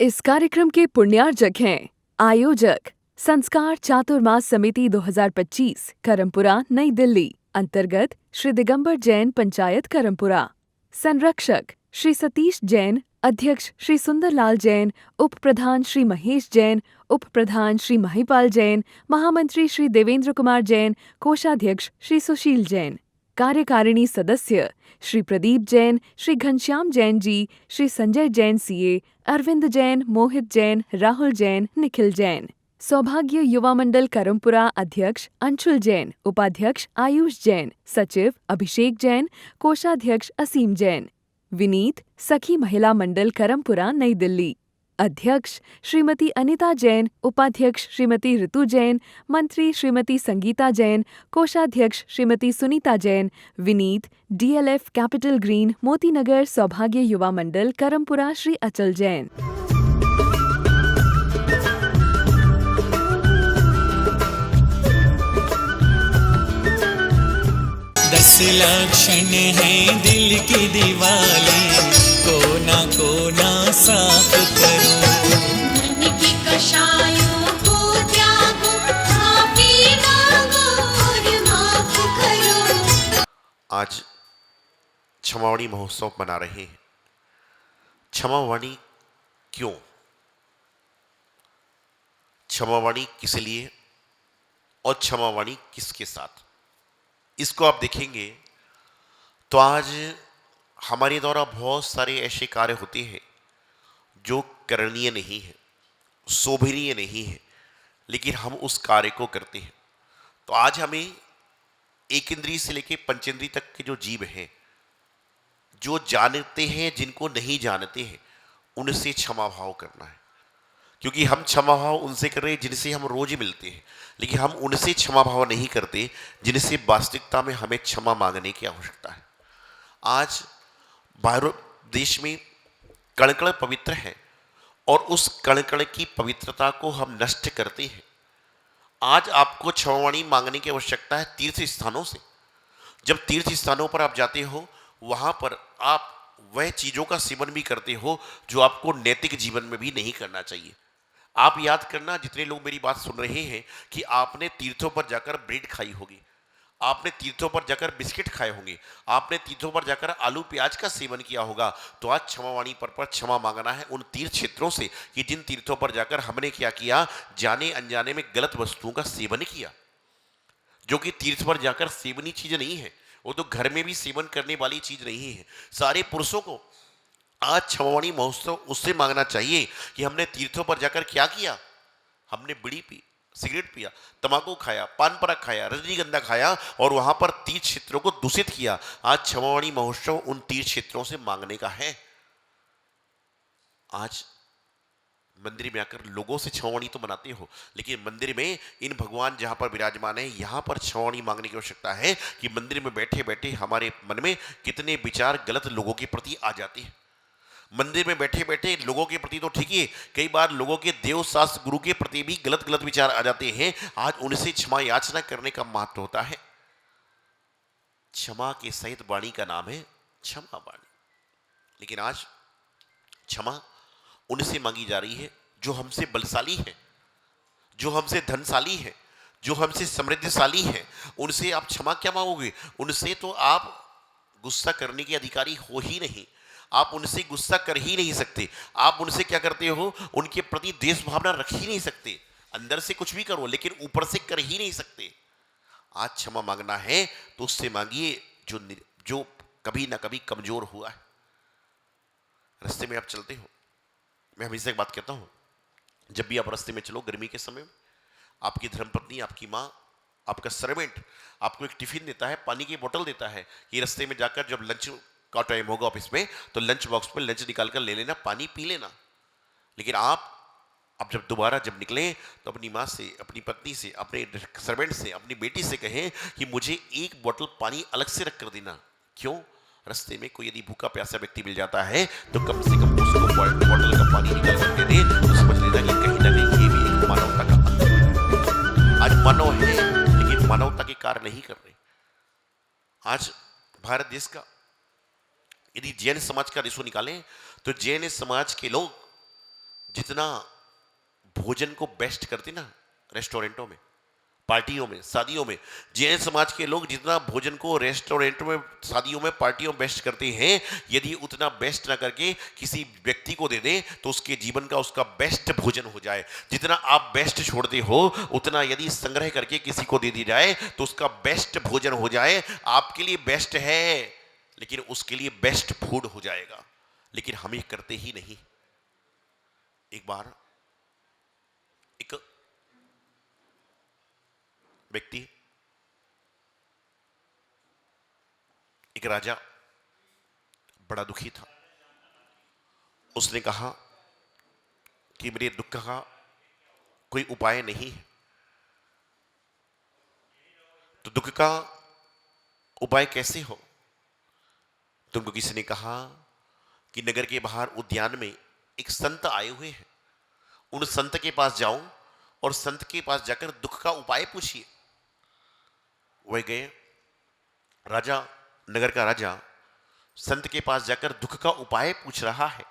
इस कार्यक्रम के पुण्यार्जक हैं आयोजक संस्कार चातुर्मास समिति 2025 करमपुरा नई दिल्ली अंतर्गत श्री दिगंबर जैन पंचायत करमपुरा। संरक्षक श्री सतीश जैन, अध्यक्ष श्री सुंदरलाल जैन, उप प्रधान श्री महेश जैन, उप प्रधान श्री महिपाल जैन, महामंत्री श्री देवेंद्र कुमार जैन, कोषाध्यक्ष श्री सुशील जैन। कार्यकारिणी सदस्य श्री प्रदीप जैन, श्री घनश्याम जैन जी, श्री संजय जैन सीए, अरविंद जैन, मोहित जैन, राहुल जैन, निखिल जैन। सौभाग्य युवा मंडल करमपुरा अध्यक्ष अंशुल जैन, उपाध्यक्ष आयुष जैन, सचिव अभिषेक जैन, कोषाध्यक्ष असीम जैन। विनीत सखी महिला मंडल करमपुरा नई दिल्ली अध्यक्ष श्रीमती अनिता जैन, उपाध्यक्ष श्रीमती ऋतु जैन, मंत्री श्रीमती संगीता जैन, कोषाध्यक्ष Shrimati Sunita Jain. Vineet DLF capital green Motinagar सौभाग्य युवा मंडल करमपुरा श्री अचल जैन। 10 लक्षण है दिल की दिवाली, कोना कोना साफ करो। मन की कषायों को त्यागो, माफी मांगो और माफ करो। आज क्षमावाणी महोत्सव मना रहे हैं। क्षमावाणी क्यों? क्षमावाणी किस लिए और क्षमावाणी किसके साथ, इसको आप देखेंगे तो आज हमारे द्वारा बहुत सारे ऐसे कार्य होते हैं जो करणीय नहीं है, शोभनीय नहीं है, लेकिन हम उस कार्य को करते हैं। तो आज हमें एक इंद्रिय से लेकर पंचेंद्रिय तक के जो जीव हैं, जो जानते हैं, जिनको नहीं जानते हैं, उनसे क्षमा भाव करना है। क्योंकि हम क्षमा भाव उनसे कर रहे हैं जिनसे हम रोज मिलते हैं, लेकिन हम उनसे क्षमा भाव नहीं करते जिनसे वास्तविकता में हमें क्षमा मांगने की आवश्यकता है। आज भारत देश में कण कण पवित्र है और उस कण कण की पवित्रता को हम नष्ट करते हैं। आज आपको क्षमावाणी मांगने की आवश्यकता है तीर्थ स्थानों से। जब तीर्थ स्थानों पर आप जाते हो, वहां पर आप वह चीजों का सेवन भी करते हो जो आपको नैतिक जीवन में भी नहीं करना चाहिए। आप याद करना, जितने लोग मेरी बात सुन रहे हैं, कि आपने तीर्थों पर जाकर ब्रेड खाई होगी, आपने तीर्थों पर जाकर बिस्किट खाए होंगे, आपने तीर्थों पर जाकर आलू प्याज का सेवन किया होगा। तो आज क्षमावाणी पर क्षमा मांगना है उन तीर्थ क्षेत्रों से कि जिन तीर्थों पर जाकर हमने क्या किया, जाने अनजाने में गलत वस्तुओं का सेवन किया, जो कि तीर्थ पर जाकर सेवनीय चीज नहीं है, वो तो घर में भी सेवन करने वाली चीज नहीं है। सारे पुरुषों को आज क्षमावाणी महोत्सव उससे मांगना चाहिए कि हमने तीर्थों पर जाकर क्या किया, हमने बीड़ी पी, सिगरेट पिया, तंबाकू खाया, पान पराग खाया, रजनीगंधा खाया और वहां पर तीर्थ क्षेत्रों को दूषित किया। आज क्षमावाणी महोत्सव उन तीर्थ क्षेत्रों से मांगने का है। आज मंदिर में आकर लोगों से क्षमावाणी तो मनाते हो, लेकिन मंदिर में इन भगवान जहां पर विराजमान है, यहां पर क्षमावाणी मांगने की आवश्यकता है कि मंदिर में बैठे बैठे हमारे मन में कितने विचार गलत लोगों के प्रति आ जाते हैं। मंदिर में बैठे बैठे लोगों के प्रति तो ठीक है, कई बार लोगों के देव शास्त्र गुरु के प्रति भी गलत गलत विचार आ जाते हैं। आज उनसे क्षमा याचना करने का महत्व होता है। क्षमा के सहित वाणी का नाम है क्षमा वाणी। लेकिन आज क्षमा उनसे मांगी जा रही है जो हमसे बलशाली है, जो हमसे धनशाली है, जो हमसे समृद्धशाली है। उनसे आप क्षमा क्या मांगोगे? उनसे तो आप गुस्सा करने के अधिकारी हो ही नहीं, आप उनसे गुस्सा कर ही नहीं सकते। आप उनसे क्या करते हो, उनके प्रति देश भावना रख ही नहीं सकते। अंदर से कुछ भी करो लेकिन ऊपर से कर ही नहीं सकते। आज क्षमा मांगना है तो उससे मांगिए जो कभी ना कभी कमजोर हुआ है। रास्ते में आप चलते हो, मैं हमेशा एक बात कहता हूं, जब भी आप रास्ते में चलो गर्मी के समय में, आपकी धर्मपत्नी, आपकी माँ, आपका सर्वेंट आपको एक टिफिन देता है, पानी की बोतल देता है कि रास्ते में जाकर जब लंच का टाइम होगा ऑफिस में तो लंच बॉक्स में लंच निकाल कर ले लेना, पानी पी लेना। लेकिन आप जब दोबारा जब निकले तो अपनी माँ से, अपनी पत्नी से, अपने सर्वेंट से, अपनी बेटी से कहें कि मुझे एक बोतल पानी अलग से रख कर देना। क्यों? रास्ते में कोई यदि भूखा प्यासा व्यक्ति मिल जाता है तो कम से कम उसको बोतल का पानी निकाल कर दे दे, तो समझ लेना कि कहीं ना कहीं ये भी एक मानवता का अंत है। आज मानव है लेकिन मानवता के कार्य नहीं कर रहे। आज भारत देश का यदि जैन समाज का रिश्व निकालें तो जैन समाज के लोग जितना भोजन को बेस्ट करते ना रेस्टोरेंटों में, पार्टियों में, शादियों में, जैन समाज के लोग जितना भोजन को रेस्टोरेंट में, शादियों में, पार्टियों में बेस्ट करते हैं, यदि उतना बेस्ट ना करके किसी व्यक्ति को दे दें तो उसके जीवन का उसका बेस्ट भोजन हो जाए। जितना आप बेस्ट छोड़ते हो उतना यदि संग्रह करके किसी को दे दी जाए तो उसका बेस्ट भोजन हो जाए। आपके लिए बेस्ट है लेकिन उसके लिए बेस्ट फूड हो जाएगा, लेकिन हम ये करते ही नहीं। एक बार एक व्यक्ति, एक राजा बड़ा दुखी था। उसने कहा कि मेरे दुख का कोई उपाय नहीं है। तो दुख का उपाय कैसे हो? तुमको किसी ने कहा कि नगर के बाहर उद्यान में एक संत आए हुए हैं, उन संत के पास जाओ और संत के पास जाकर दुख का उपाय पूछिए। वह गए। राजा, नगर का राजा संत के पास जाकर दुख का उपाय पूछ रहा है।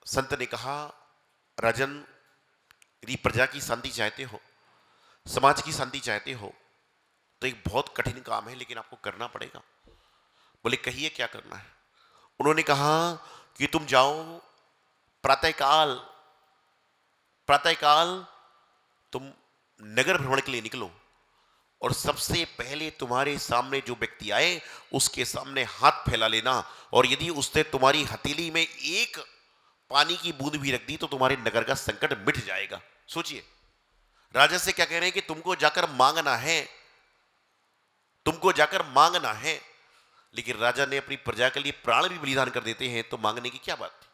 संत ने कहा, राजन, यदि प्रजा की शांति चाहते हो, समाज की शांति चाहते हो तो एक बहुत कठिन काम है, लेकिन आपको करना पड़ेगा। बोले, कहिए क्या करना है? उन्होंने कहा कि तुम जाओ प्रातःकाल तुम नगर भ्रमण के लिए निकलो और सबसे पहले तुम्हारे सामने जो व्यक्ति आए उसके सामने हाथ फैला लेना, और यदि उसने तुम्हारी हथेली में एक पानी की बूंद भी रख दी तो तुम्हारे नगर का संकट मिट जाएगा। सोचिए, राजा से क्या कह रहे हैं कि तुमको जाकर मांगना है, लेकिन राजा ने अपनी प्रजा के लिए प्राण भी बलिदान कर देते हैं, तो मांगने की क्या बात थी?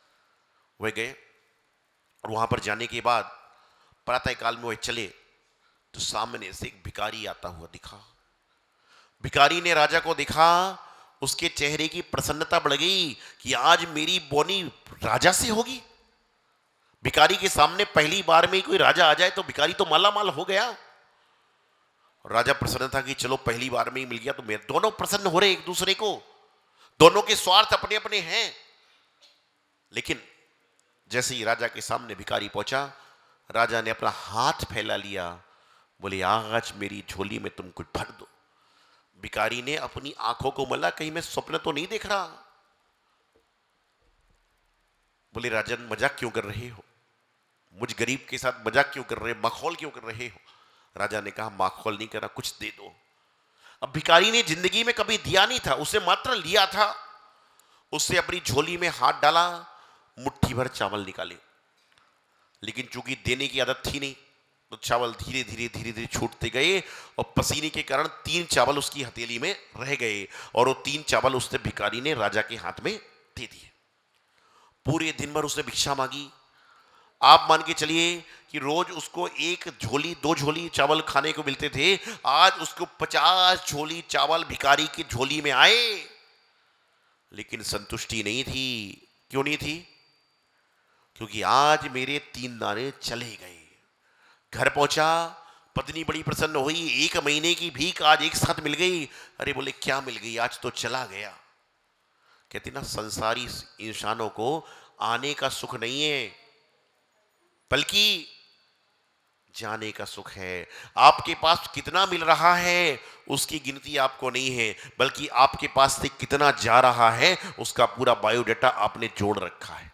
वह गए और वहां पर जाने के बाद प्रातःकाल में वह चले तो सामने से एक भिखारी आता हुआ दिखा। भिखारी ने राजा को देखा, उसके चेहरे की प्रसन्नता बढ़ गई कि आज मेरी बोनी राजा से होगी। भिखारी के सामने पहली बार में ही कोई राजा आ जाए तो भिखारी तो माला माल हो गया। राजा प्रसन्न था कि चलो पहली बार में ही मिल गया, तो मेरे दोनों प्रसन्न हो रहे एक दूसरे को, दोनों के स्वार्थ अपने अपने हैं। लेकिन जैसे ही राजा के सामने भिखारी पहुंचा, राजा ने अपना हाथ फैला लिया, बोले, आज मेरी झोली में तुम कुछ भर दो। भिखारी ने अपनी आंखों को मला, कहीं मैं स्वप्न तो नहीं देख रहा। बोले, राजन, मजाक क्यों कर रहे हो? मुझ गरीब के साथ मजाक क्यों कर रहे हो, मखौल क्यों कर रहे हो? राजा ने कहा, मखौल नहीं करा, कुछ दे दो। अब भिखारी ने जिंदगी में कभी दिया नहीं था, उसे मात्र लिया था। उससे अपनी झोली में हाथ डाला, मुट्ठी भर चावल निकाले, लेकिन चूंकि देने की आदत थी नहीं तो चावल धीरे धीरे छूटते गए और पसीने के कारण 3 चावल उसकी हथेली में रह गए, और वो 3 चावल उसने भिखारी ने राजा के हाथ में दे दिए। पूरे दिन भर उसने भिक्षा मांगी। आप मान के चलिए कि रोज उसको 1 झोली 2 झोली चावल खाने को मिलते थे, आज उसको 50 झोली चावल भिखारी की झोली में आए, लेकिन संतुष्टि नहीं थी। क्यों नहीं थी? क्योंकि आज मेरे 3 दाने चले गए। घर पहुंचा, पत्नी बड़ी प्रसन्न हुई, 1 महीने की भीख आज एक साथ मिल गई। अरे बोले, क्या मिल गई? आज तो चला गया। कहते ना, संसारी इंसानों को आने का सुख नहीं है, बल्कि जाने का सुख है। आपके पास कितना मिल रहा है उसकी गिनती आपको नहीं है, बल्कि आपके पास से कितना जा रहा है उसका पूरा बायोडाटा आपने जोड़ रखा है।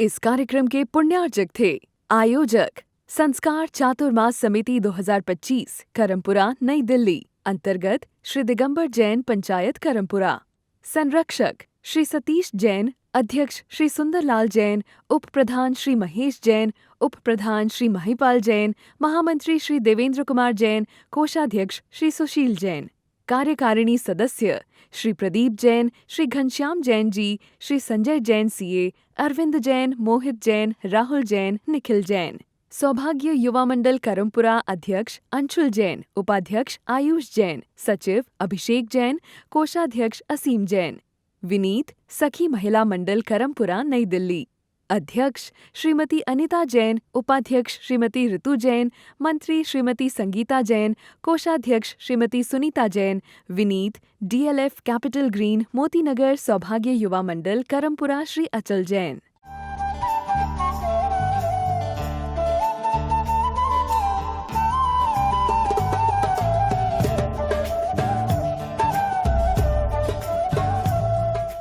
इस कार्यक्रम के पुण्यार्जक थे आयोजक संस्कार चातुर्मास समिति 2025 करमपुरा नई दिल्ली अंतर्गत श्री दिगंबर जैन पंचायत करमपुरा। संरक्षक श्री सतीश जैन, अध्यक्ष श्री सुंदरलाल जैन, उप प्रधान श्री महेश जैन, उप प्रधान श्री महिपाल जैन, महामंत्री श्री देवेंद्र कुमार जैन, कोषाध्यक्ष श्री सुशील जैन। कार्यकारिणी सदस्य श्री प्रदीप जैन, श्री घनश्याम जैन जी, श्री संजय जैन सीए, अरविंद जैन, मोहित जैन, राहुल जैन, निखिल जैन। सौभाग्य युवा मंडल करमपुरा अध्यक्ष अंशुल जैन, उपाध्यक्ष आयुष जैन, सचिव अभिषेक जैन, कोषाध्यक्ष असीम जैन। विनीत सखी महिला मंडल करमपुरा नई दिल्ली अध्यक्ष श्रीमती अनिता जैन, उपाध्यक्ष श्रीमती ऋतु जैन, मंत्री श्रीमती संगीता जैन, कोषाध्यक्ष Shrimati Sunita Jain. Vineet DLF capital green Motinagar सौभाग्य युवा मंडल करमपुरा श्री अचल जैन।